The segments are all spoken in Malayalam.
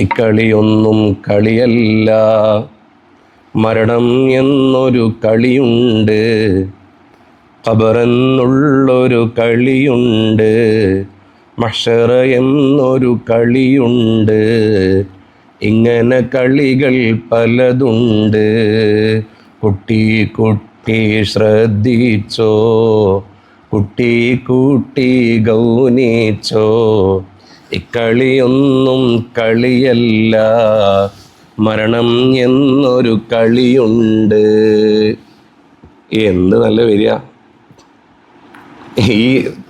ഇക്കളിയൊന്നും കളിയല്ല, മരണം എന്നൊരു കളിയുണ്ട്, ഖബറെന്നുള്ളൊരു കളിയുണ്ട്, മഹ്ശറ എന്നൊരു കളിയുണ്ട്, ഇങ്ങനെ കളികൾ പലതുണ്ട്. കുട്ടി കുട്ടി ശ്രദ്ധിച്ചോ, കുട്ടി കുട്ടി ഗൗനിച്ചോ, ഇക്കളിയൊന്നും കളിയല്ല, മരണം എന്നൊരു കളിയുണ്ട്. എന്ത് നല്ല വരിക! ഈ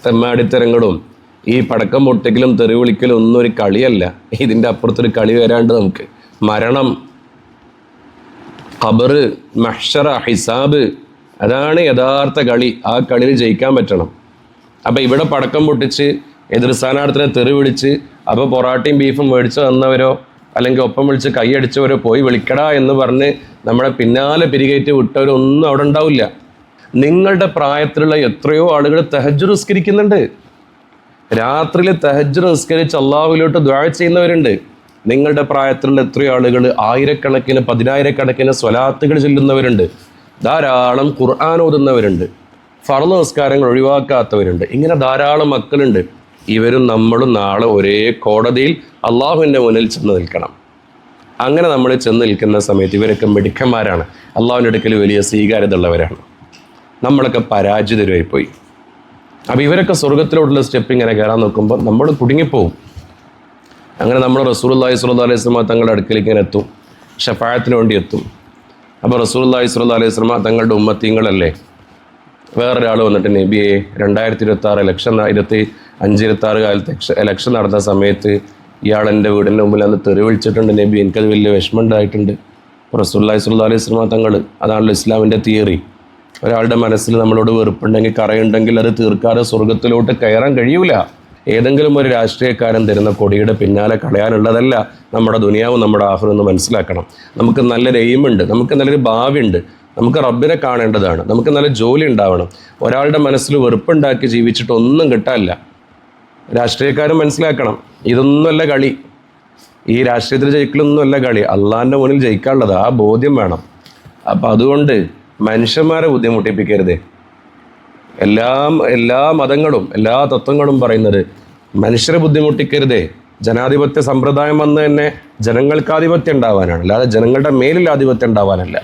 തെമ്മാടിത്തരങ്ങളും ഈ പടക്കം പൊട്ടിക്കലും തെറി വിളിക്കലും ഒന്നും ഒരു കളിയല്ല. ഇതിൻ്റെ അപ്പുറത്തൊരു കളി വരാണ്ട് നമുക്ക്. മരണം, ഖബറ്, മഹ്ശറ, ഹിസാബ്, അതാണ് യഥാർത്ഥ കളി. ആ കളിയിൽ ജയിക്കാൻ പറ്റണം. അപ്പം ഇവിടെ പടക്കം പൊട്ടിച്ച് എതിർ സ്ഥാനാർത്ഥിനെ തെറി വിളിച്ച് അപ്പോൾ പൊറാട്ടയും ബീഫും മേടിച്ച് തന്നവരോ അല്ലെങ്കിൽ ഒപ്പം വിളിച്ച് കൈയടിച്ചവരോ പോയി വിളിക്കടാ എന്ന് പറഞ്ഞ് നമ്മളെ പിന്നാലെ പിരികേറ്റ് വിട്ടവരൊന്നും അവിടെ ഉണ്ടാവില്ല. നിങ്ങളുടെ പ്രായത്തിലുള്ള എത്രയോ ആളുകൾ തഹജ്ജുദ് നിസ്കരിക്കുന്നുണ്ട്. രാത്രിയിൽ തഹജ്ജുദ് നിസ്കരിച്ച് അള്ളാഹുവിലോട്ട് ദുആ ചെയ്യുന്നവരുണ്ട്. നിങ്ങളുടെ പ്രായത്തിലുള്ള എത്രയോ ആളുകൾ ആയിരക്കണക്കിന് പതിനായിരക്കണക്കിന് സ്വലാത്തുകൾ ചൊല്ലുന്നവരുണ്ട്. ധാരാളം ഖുർആൻ ഓതുന്നവരുണ്ട്. ഫർള് നിസ്കാരങ്ങൾ ഒഴിവാക്കാത്തവരുണ്ട്. ഇങ്ങനെ ധാരാളം മക്കളുണ്ട്. ഇവരും നമ്മളും നാളെ ഒരേ കോടതിയിൽ അള്ളാഹുവിൻ്റെ മുന്നിൽ ചെന്ന് നിൽക്കണം. അങ്ങനെ നമ്മൾ ചെന്ന് നിൽക്കുന്ന സമയത്ത് ഇവരൊക്കെ മിടുക്കന്മാരാണ്, അള്ളാഹുവിൻ്റെ അടുക്കൽ വലിയ സ്വീകാര്യത ഉള്ളവരാണ്. നമ്മളൊക്കെ പരാജിതരായിപ്പോയി. അപ്പോൾ ഇവരൊക്കെ സ്വർഗത്തിലോട്ടുള്ള സ്റ്റെപ്പ് ഇങ്ങനെ കയറാൻ നോക്കുമ്പോൾ നമ്മൾ കുടുങ്ങിപ്പോവും. അങ്ങനെ നമ്മൾ റസൂലുള്ളാഹി സ്വല്ലല്ലാഹു അലൈഹി വസല്ലം തങ്ങളുടെ അടുക്കലേക്ക് ഇങ്ങനെ എത്തും, ഷഫാഅത്തിന് വേണ്ടി എത്തും. അപ്പോൾ റസൂലുള്ളാഹി സ്വല്ലല്ലാഹു അലൈഹി വസല്ലം തങ്ങളുടെ ഉമ്മത്തീങ്ങളല്ലേ. വേറൊരാൾ വന്നിട്ട് നബിയെ 2026 ഇലക്ഷൻ 25-26 കാലത്ത് ഇലക്ഷൻ നടന്ന സമയത്ത് ഇയാൾ എൻ്റെ വീടിൻ്റെ മുമ്പിൽ അന്ന് തെറി വിളിച്ചിട്ടുണ്ട് നബി, എനിക്കത് വലിയ വിഷമം ഉണ്ടായിട്ടുണ്ട്. റസൂലുള്ളാഹി സ്വല്ലല്ലാഹു അലൈഹി വസല്ലം തങ്ങൾ, അതാണല്ലോ ഇസ്ലാമിൻ്റെ തിയറി. ഒരാളുടെ മനസ്സിൽ നമ്മളോട് വെറുപ്പുണ്ടെങ്കിൽ കറയുണ്ടെങ്കിൽ അത് തീർക്കാതെ സ്വർഗത്തിലോട്ട് കയറാൻ കഴിയൂല. ഏതെങ്കിലും ഒരു രാഷ്ട്രീയക്കാരൻ തരുന്ന കൊടിയുടെ പിന്നാലെ കളയാനുള്ളതല്ല നമ്മുടെ ദുനിയാവും നമ്മുടെ ആഖിറവും എന്ന് മനസ്സിലാക്കണം. നമുക്ക് നല്ലൊരു എയിമുണ്ട്, നമുക്ക് നല്ലൊരു ഭാവിയുണ്ട്, നമുക്ക് റബ്ബിനെ കാണേണ്ടതാണ്, നമുക്ക് നല്ല ജോലി ഉണ്ടാവണം. ഒരാളുടെ മനസ്സിൽ വെറുപ്പുണ്ടാക്കി ജീവിച്ചിട്ട് ഒന്നും കിട്ടാനില്ല. രാഷ്ട്രീയക്കാരും മനസ്സിലാക്കണം, ഇതൊന്നുമല്ല കളി. ഈ രാഷ്ട്രീയത്തിൽ ജയിക്കലൊന്നുമല്ല കളി, അള്ളാഹിൻ്റെ മുന്നിൽ ജയിക്കാനുള്ളത്. ആ ബോധ്യം വേണം. അപ്പം അതുകൊണ്ട് മനുഷ്യന്മാരെ ബുദ്ധിമുട്ടിപ്പിക്കരുതേ. എല്ലാ മതങ്ങളും എല്ലാ തത്വങ്ങളും പറയുന്നത് മനുഷ്യരെ ബുദ്ധിമുട്ടിക്കരുതേ. ജനാധിപത്യ സമ്പ്രദായം വന്ന് തന്നെ ജനങ്ങൾക്ക് ആധിപത്യം ഉണ്ടാവാനാണ്, അല്ലാതെ ജനങ്ങളുടെ മേലിൽ ആധിപത്യം ഉണ്ടാവാനല്ല.